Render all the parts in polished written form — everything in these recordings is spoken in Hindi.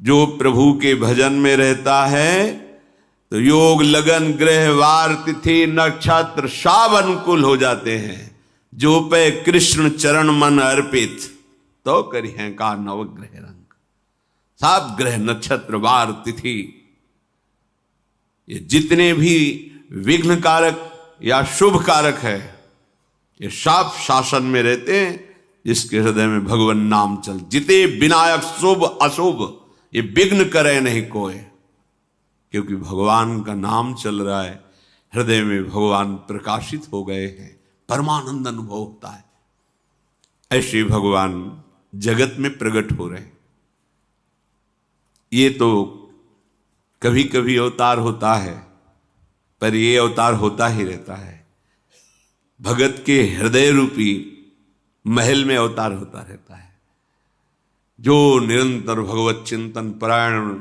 जो प्रभु के भजन में रहता है तो योग लगन ग्रह वार तिथि नक्षत्र सब अनुकूल हो जाते हैं। जो पे कृष्ण चरण मन अर्पित तो करी है का नवग्रह रंग। सब ग्रह नक्षत्र वार तिथि ये जितने भी विघ्न कारक या शुभ कारक है ये सब शासन में रहते हैं। जिसके हृदय में भगवान नाम चल जिते विनायक शुभ अशुभ ये विघ्न करे नहीं कोई, क्योंकि भगवान का नाम चल रहा है, हृदय में भगवान प्रकाशित हो गए हैं, परमानंद अनुभव होता है। ऐसे भगवान जगत में प्रकट हो रहे हैं। ये तो कभी कभी अवतार होता है, पर ये अवतार होता ही रहता है। भगत के हृदय रूपी महल में अवतार होता रहता है। जो निरंतर भगवत चिंतन परायण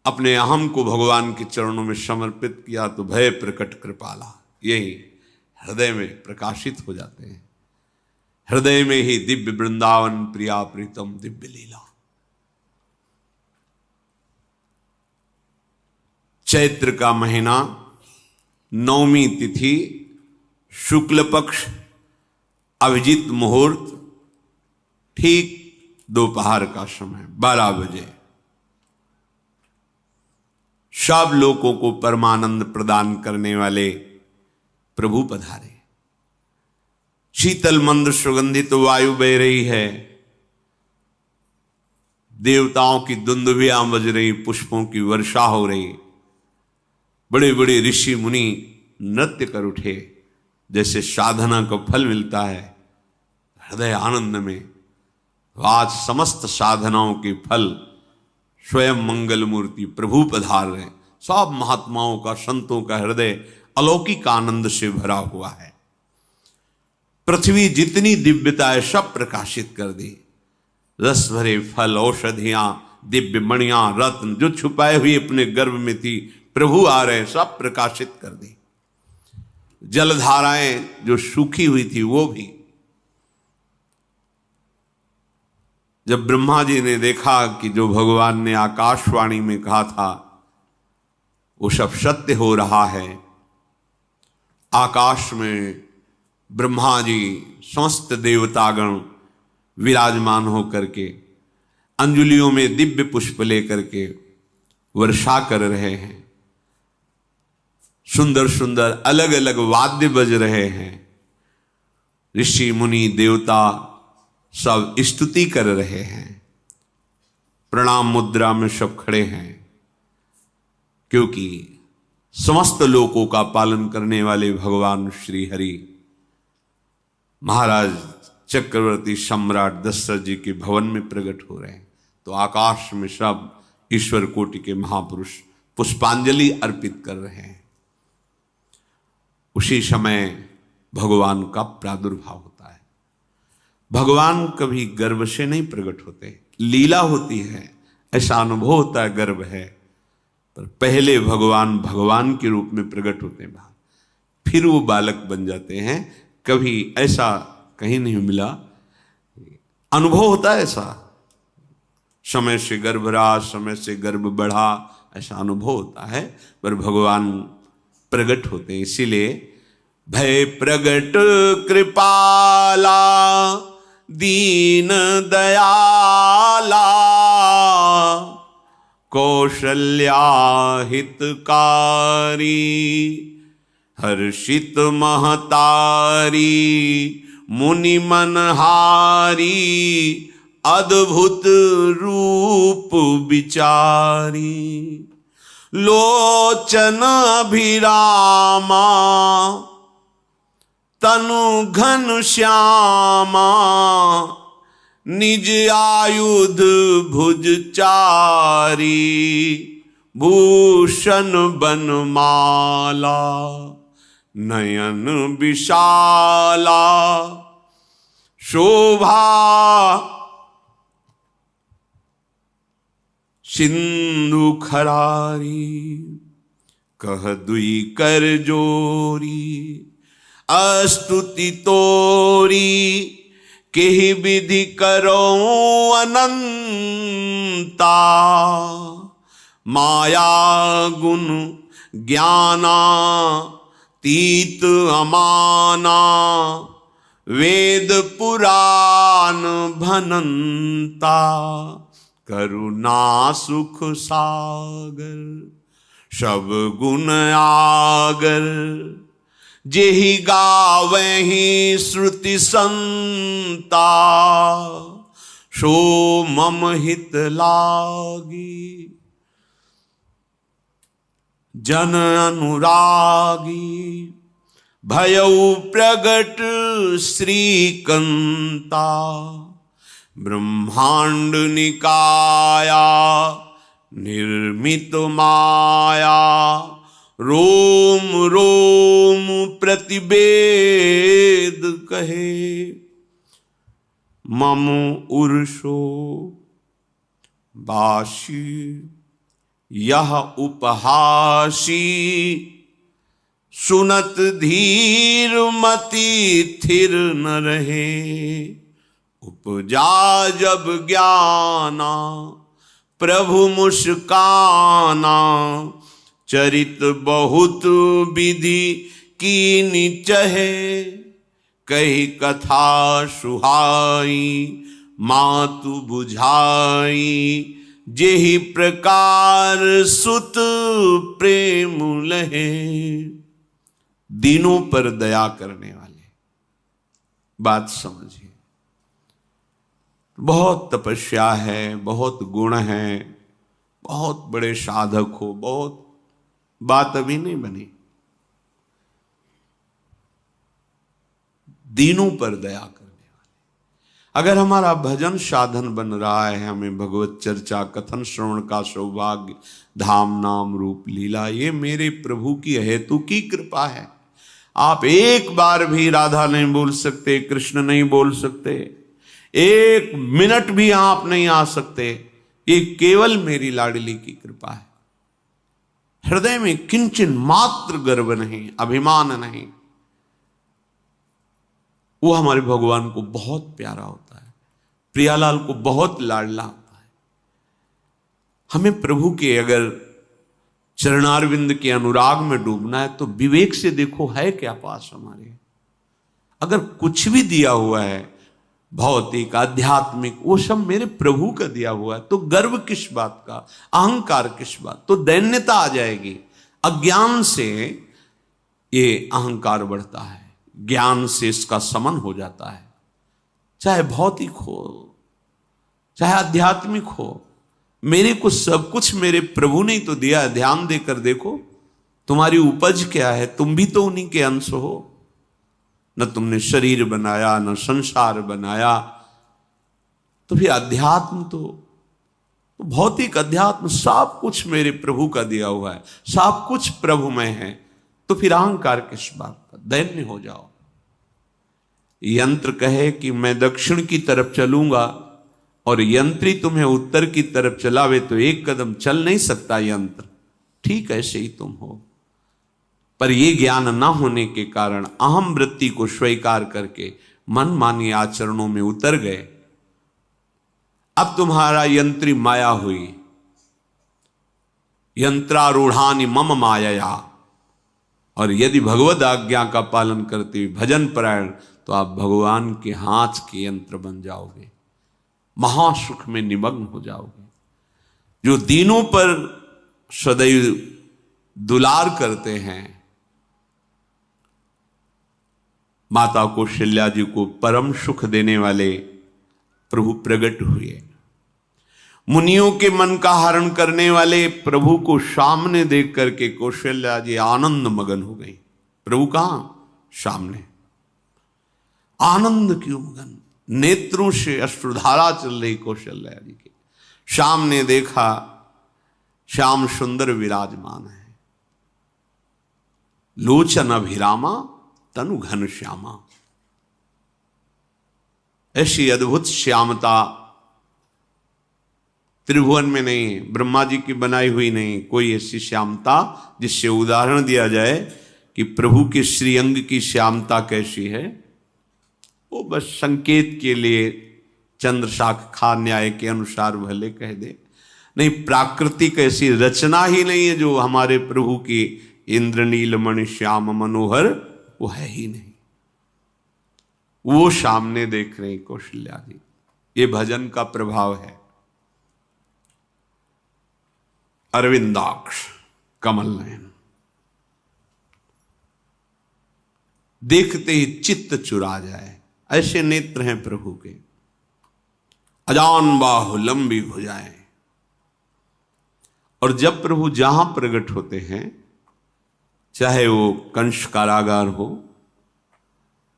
अपने अहम को भगवान के चरणों में समर्पित किया तो भय प्रकट कृपाला यही हृदय में प्रकाशित हो जाते हैं। हृदय में ही दिव्य वृंदावन प्रिया प्रीतम दिव्य लीला। चैत्र का महीना, नवमी तिथि, शुक्ल पक्ष, अभिजीत मुहूर्त, ठीक दोपहर का समय 12 बजे सब लोगों को परमानंद प्रदान करने वाले प्रभु पधारे। शीतल मंद सुगंधित वायु बह रही है, देवताओं की दुंदुभियां बज रही, पुष्पों की वर्षा हो रही, बड़े बड़े ऋषि मुनि नृत्य कर उठे। जैसे साधना को फल मिलता है हृदय आनंद में, आज समस्त साधनाओं के फल स्वयं मंगल मूर्ति प्रभु पधार रहे। सब महात्माओं का, संतों का हृदय अलौकिक आनंद से भरा हुआ है। पृथ्वी जितनी दिव्यता है सब प्रकाशित कर दी। रस भरे फल, औषधियां, दिव्य मणियां, रत्न जो छुपाए हुए अपने गर्भ में थी प्रभु आ रहे, सब प्रकाशित कर दी। जलधाराएं जो सूखी हुई थी वो भी। जब ब्रह्मा जी ने देखा कि जो भगवान ने आकाशवाणी में कहा था वो सब सत्य हो रहा है, आकाश में ब्रह्मा जी समस्त देवतागण विराजमान होकर के अंजलियों में दिव्य पुष्प लेकर के वर्षा कर रहे हैं। सुंदर सुंदर अलग अलग वाद्य बज रहे हैं। ऋषि मुनि देवता सब स्तुति कर रहे हैं। प्रणाम मुद्रा में सब खड़े हैं, क्योंकि समस्त लोकों का पालन करने वाले भगवान श्री हरि महाराज चक्रवर्ती सम्राट दशरथ जी के भवन में प्रकट हो रहे हैं। तो आकाश में सब ईश्वर कोटि के महापुरुष पुष्पांजलि अर्पित कर रहे हैं। उसी समय भगवान का प्रादुर्भाव होता है। भगवान कभी गर्भ से नहीं प्रकट होते, लीला होती है, ऐसा अनुभव होता है गर्भ है, पर पहले भगवान भगवान के रूप में प्रकट होते हैं, फिर वो बालक बन जाते हैं। कभी ऐसा कहीं नहीं मिला, अनुभव होता है ऐसा, समय से गर्भ रहा, समय से गर्भ बढ़ा, ऐसा अनुभव होता है, पर भगवान प्रकट होते हैं। इसीलिए भय प्रगट कृपाला दीन दयाला कौशल्या हितकारी हर्षित महतारी मुनि मनहारी अद्भुत रूप विचारी लोचन अभिरामा तनु घन श्यामा निज आयुध भुज चारी भूषण बनमाला नयन विशाला शोभा सिंधु खरारी कह दुई कर जोरी अस्तुति तोरी केहि विधि करो अनंत माया गुण ज्ञानातीत अमाना, वेद पुराण भनंता, करुणा सुख सागर, सब गुण आगर, जेहि गावहि श्रुति संता, सो मम हित लागी, जन अनुरागी, भयउ प्रगट श्रीकंता, ब्रह्मांड निकाया निर्मित माया, रोम रोम प्रतिवेद कहे, मम उर्षो बाशी, यह उपहासी, सुनत धीर मति थिर न रहे, उपजा जब ज्ञाना प्रभु मुस्काना, चरित बहुत विधि कीनी चहे, कही कथा सुहाई मातु बुझाई, जेहि प्रकार सुत प्रेम लहे। दीनों पर दया करने वाले, बात समझिए। बहुत तपस्या है, बहुत गुण है, बहुत बड़े साधक हो, बहुत बात अभी नहीं बनी। दीनों पर दया करने वाले। अगर हमारा भजन साधन बन रहा है, हमें भगवत चर्चा कथन श्रवण का सौभाग्य, धाम नाम रूप लीला, ये मेरे प्रभु की हेतु की कृपा है। आप एक बार भी राधा नहीं बोल सकते, कृष्ण नहीं बोल सकते, एक मिनट भी आप नहीं आ सकते, ये केवल मेरी लाडली की कृपा है। हृदय में किंचन मात्र गर्व नहीं, अभिमान नहीं। वो हमारे भगवान को बहुत प्यारा होता है, प्रियालाल को बहुत लाडला होता है। हमें प्रभु के अगर चरणारविंद के अनुराग में डूबना है तो विवेक से देखो है क्या पास हमारे। अगर कुछ भी दिया हुआ है भौतिक आध्यात्मिक, वो सब मेरे प्रभु का दिया हुआ है, तो गर्व किस बात का, अहंकार किस बात, तो दैन्यता आ जाएगी। अज्ञान से ये अहंकार बढ़ता है, ज्ञान से इसका समन हो जाता है। चाहे भौतिक हो चाहे आध्यात्मिक हो, मेरे को सब कुछ मेरे प्रभु ने तो दिया है। ध्यान देकर देखो तुम्हारी उपज क्या है, तुम भी तो उन्हीं के अंश हो। न तुमने शरीर बनाया, न संसार बनाया, तो फिर अध्यात्म तो भौतिक अध्यात्म सब कुछ मेरे प्रभु का दिया हुआ है, सब कुछ प्रभु में है, तो फिर अहंकार किस बात का, दैन्य हो जाओ। यंत्र कहे कि मैं दक्षिण की तरफ चलूंगा और यंत्री तुम्हें उत्तर की तरफ चलावे तो एक कदम चल नहीं सकता यंत्र, ठीक ऐसे ही तुम हो। पर यह ज्ञान न होने के कारण अहम वृत्ति को स्वीकार करके मनमानी आचरणों में उतर गए। अब तुम्हारा यंत्री माया हुई, यंत्रारूढ़ानि मम मायया। और यदि भगवद आज्ञा का पालन करते हुए भजन परायण, तो आप भगवान के हाथ के यंत्र बन जाओगे, महासुख में निमग्न हो जाओगे। जो दीनों पर सदैव दुलार करते हैं, माता कौशल्या जी को परम सुख देने वाले प्रभु प्रकट हुए। मुनियों के मन का हरण करने वाले प्रभु को सामने देख करके कौशल्या जी आनंद मगन हो गई। प्रभु कहां? सामने। आनंद क्यों मगन? नेत्रों से अश्रुधारा चल रही कौशल्या जी के। सामने देखा श्याम सुंदर विराजमान है, लोचन अभिरामा तनु घन श्यामा। ऐसी अद्भुत श्यामता त्रिभुवन में नहीं, ब्रह्मा जी की बनाई हुई नहीं, कोई ऐसी श्यामता जिससे उदाहरण दिया जाए कि प्रभु के श्रीअंग की श्यामता कैसी है। वो बस संकेत के लिए चंद्र शाखा न्याय के अनुसार भले कह दे, नहीं, प्राकृतिक ऐसी रचना ही नहीं है जो हमारे प्रभु की इंद्रनील मणि श्याम मनोहर वो है ही नहीं। वो सामने देख रहे हैं कौशल्या जी। ये भजन का प्रभाव है। अरविंदाक्ष कमल नयन, देखते ही चित्त चुरा जाए, ऐसे नेत्र हैं प्रभु के। अजान बाहु लंबी भुजाएं। और जब प्रभु जहां प्रकट होते हैं, चाहे वो कंस कारागार हो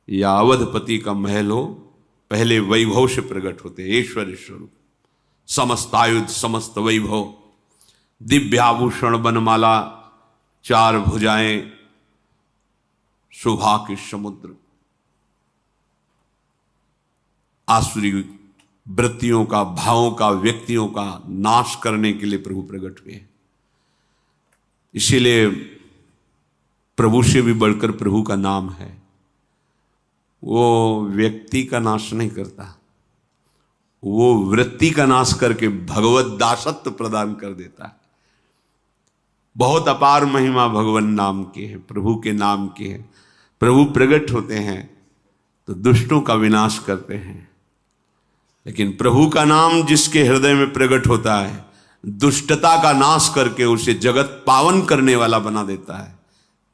या अवधपति का महल हो, पहले वैभव से प्रकट होते हैं। ऐश्वर्य स्वरूप, समस्त आयुध, समस्त वैभव, दिव्याभूषण, बनमाला, 4 भुजाएं, शोभा के समुद्र, आसुरी वृत्तियों का, भावों का, व्यक्तियों का नाश करने के लिए प्रभु प्रकट हुए। इसीलिए प्रभु से भी बढ़कर प्रभु का नाम है। वो व्यक्ति का नाश नहीं करता, वो वृत्ति का नाश करके भगवत दासत्व प्रदान कर देता है। बहुत अपार महिमा भगवान नाम की है, प्रभु के नाम की है। प्रभु प्रकट होते हैं तो दुष्टों का विनाश करते हैं, लेकिन प्रभु का नाम जिसके हृदय में प्रकट होता है, दुष्टता का नाश करके उसे जगत पावन करने वाला बना देता है।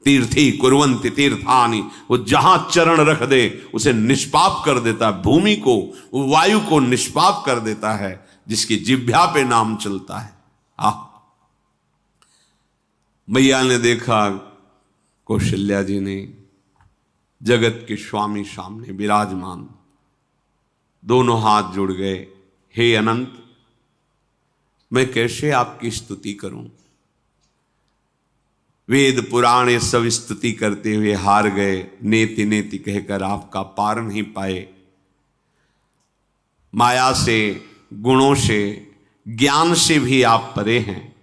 तीर्थी कुर्वन्ति तीर्थानि, वो जहां चरण रख दे उसे निष्पाप कर देता है। भूमि को, वायु को निष्पाप कर देता है, जिसकी जिह्वा पे नाम चलता है। मैया ने देखा, कौशल्या जी ने, जगत के स्वामी सामने विराजमान, दोनों हाथ जुड़ गए। हे अनंत, मैं कैसे आपकी स्तुति करूं? वेद पुराण ये सब स्तुति करते हुए हार गए। नेति नेति कहकर आपका पार नहीं पाए। माया से, गुणों से, ज्ञान से भी आप परे हैं,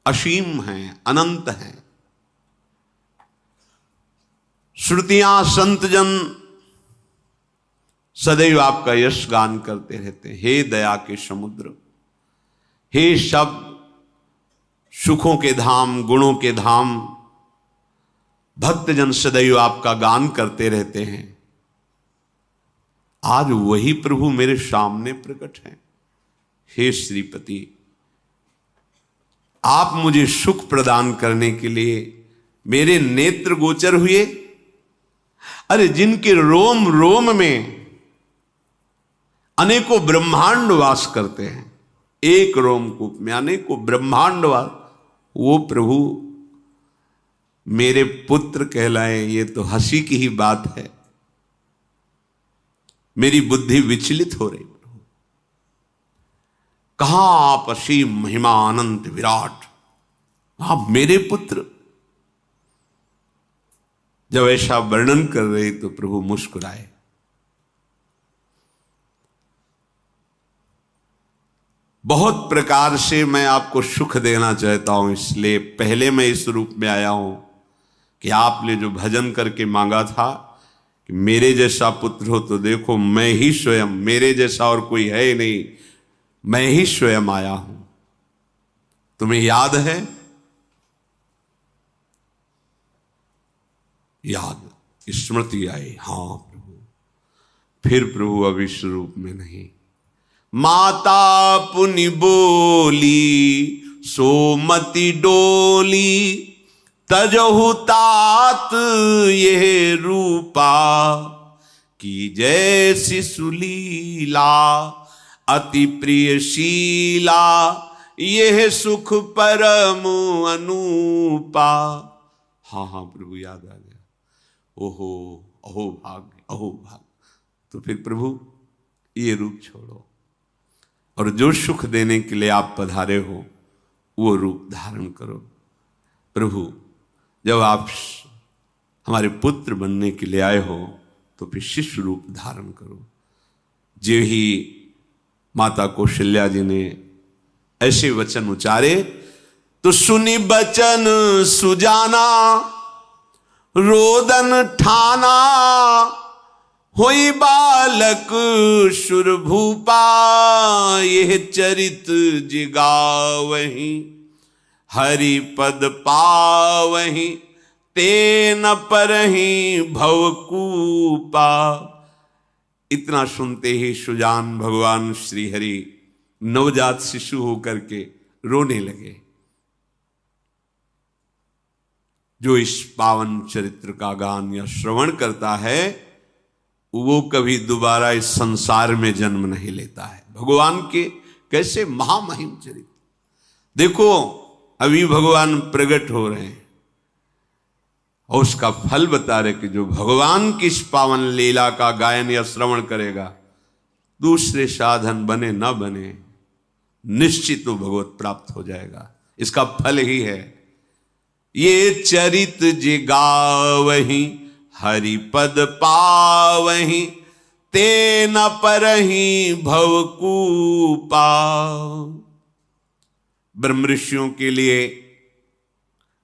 असीम हैं, अनंत हैं। श्रुतियां, संतजन सदैव आपका यश गान करते रहते हैं। हे दया के समुद्र, हे शब्द, सुखों के धाम, गुणों के धाम, भक्तजन सदैव आपका गान करते रहते हैं। आज वही प्रभु मेरे सामने प्रकट हैं। हे श्रीपति, आप मुझे सुख प्रदान करने के लिए मेरे नेत्र गोचर हुए। अरे, जिनके रोम रोम में अनेकों ब्रह्मांड वास करते हैं, एक रोमकूप में अनेकों ब्रह्मांड वास, वो प्रभु मेरे पुत्र कहलाए, ये तो हंसी की ही बात है। मेरी बुद्धि विचलित हो रही। प्रभु कहां आप असीम महिमा अनंत विराट, आप मेरे पुत्र। जब ऐसा वर्णन कर रहे तो प्रभु मुस्कुराए। बहुत प्रकार से मैं आपको सुख देना चाहता हूं, इसलिए पहले मैं इस रूप में आया हूं कि आपने जो भजन करके मांगा था कि मेरे जैसा पुत्र हो, तो देखो मैं ही स्वयं, मेरे जैसा और कोई है ही नहीं, मैं ही स्वयं आया हूं। तुम्हें याद है? याद, स्मृति आई। हां प्रभु। फिर प्रभु अब इस रूप में नहीं। माता पुनि बोली सोमति डोली, तजहु तात ये रूपा, की जैसी सुलीला अति प्रियशीला, यह सुख परम अनूपा। हाँ हाँ प्रभु, याद आ गया। ओहो, अहो भाग्य, अहो भाग्य। तो फिर प्रभु ये रूप छोड़ो, और जो सुख देने के लिए आप पधारे हो वो रूप धारण करो। प्रभु, जब आप हमारे पुत्र बनने के लिए आए हो तो फिर शिष्य रूप धारण करो। जो ही माता कौशल्या जी ने ऐसे वचन उचारे तो सुनी बचन सुजाना, रोदन ठाना, होई बालक सुर भूपा, यह चरित जिगावहीं, हरि पद पावहीं, ते न परहीं भवकूपा। इतना सुनते ही सुजान भगवान श्री हरि नवजात शिशु होकर के रोने लगे। जो इस पावन चरित्र का गान या श्रवण करता है वो कभी दोबारा इस संसार में जन्म नहीं लेता है। भगवान के कैसे महामहिम चरित्र। देखो अभी भगवान प्रकट हो रहे हैं और उसका फल बता रहे कि जो भगवान की इस पावन लीला का गायन या श्रवण करेगा, दूसरे साधन बने न बने, निश्चित वो भगवत प्राप्त हो जाएगा। इसका फल ही है ये चरित जिगावहीं, हरि पद पावहीं, ते न परहीं भवकूपा। ब्रह्म ऋषियों के लिए,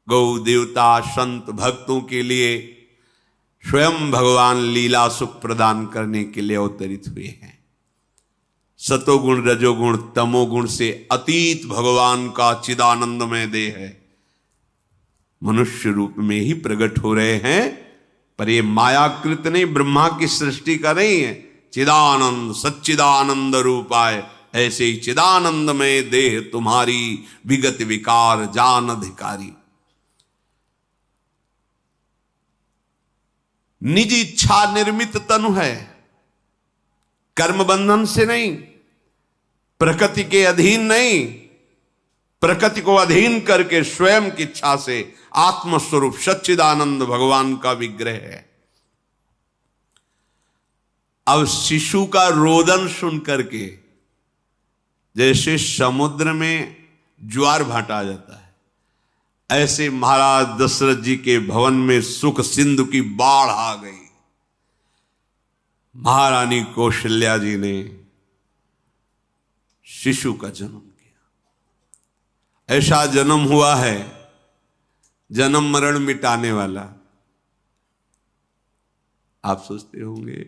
गौ देवता संत भक्तों के लिए स्वयं भगवान लीला सुख प्रदान करने के लिए अवतरित हुए हैं। सतोगुण रजोगुण तमोगुण से अतीत भगवान का चिदानंदमय देह है, मनुष्य रूप में ही प्रकट हो रहे हैं। पर ये मायाकृत नहीं, ब्रह्मा की सृष्टि का नहीं है। चिदानंद सच्चिदानंद रूपाय, ऐसे ही चिदानंदमय देह तुम्हारी, विगत विकार जान अधिकारी। निज इच्छा निर्मित तनु है, कर्म बंधन से नहीं, प्रकृति के अधीन नहीं, प्रकृति को अधीन करके स्वयं की इच्छा से आत्मस्वरूप सच्चिदानंद भगवान का विग्रह है। अब शिशु का रोदन सुन करके जैसे समुद्र में ज्वार भाटा जाता है, ऐसे महाराज दशरथ जी के भवन में सुख सिंधु की बाढ़ आ गई। महारानी कौशल्या जी ने शिशु का जन्म किया। ऐसा जन्म हुआ है जन्म मरण मिटाने वाला। आप सोचते होंगे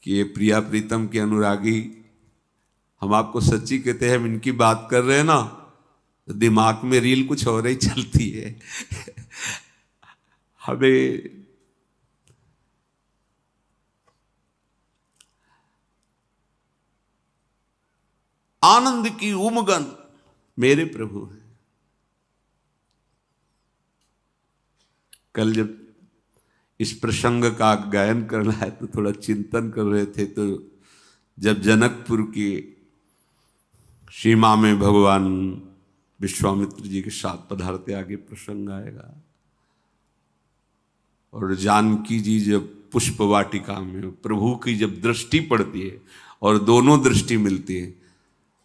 कि ये प्रिया प्रीतम के अनुरागी, हम आपको सच्ची कहते हैं, हम इनकी बात कर रहे हैं ना तो दिमाग में रील कुछ और ही चलती है। हमें आनंद की उमगन मेरे प्रभु है। कल जब इस प्रसंग का गायन करना है तो थोड़ा चिंतन कर रहे थे, तो जब जनकपुर की सीमा में भगवान विश्वामित्र जी के साथ पधारते, आगे प्रसंग आएगा, और जानकी जी जब पुष्प वाटिका में प्रभु की जब दृष्टि पड़ती है और दोनों दृष्टि मिलती है,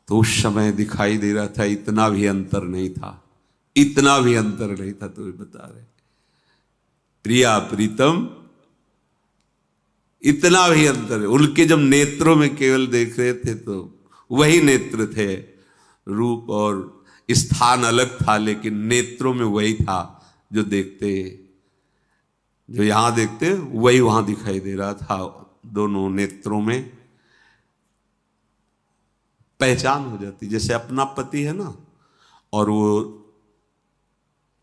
तो उस समय दिखाई दे रहा था इतना भी अंतर नहीं था, इतना भी अंतर नहीं था। तो बता रहे प्रिया प्रीतम, इतना भी अंतर है। उनके जब नेत्रों में केवल देख रहे थे तो वही नेत्र थे, रूप और स्थान अलग था, लेकिन नेत्रों में वही था। जो देखते, जो यहां देखते वही वहां दिखाई दे रहा था। दोनों नेत्रों में पहचान हो जाती, जैसे अपना पति है ना, और वो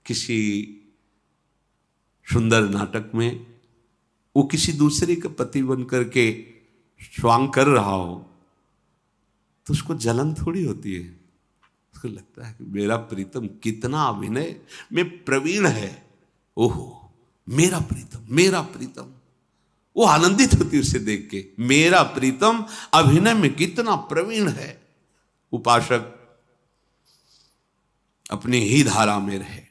किसी सुंदर नाटक में वो किसी दूसरे का पति बन करके स्वांग कर रहा हो तो उसको जलन थोड़ी होती है, उसको लगता है कि मेरा प्रीतम कितना अभिनय में प्रवीण है, ओहो मेरा प्रीतम, मेरा प्रीतम। वो आनंदित होती उसे देख के, मेरा प्रीतम अभिनय में कितना प्रवीण है। उपासक अपनी ही धारा में रहे,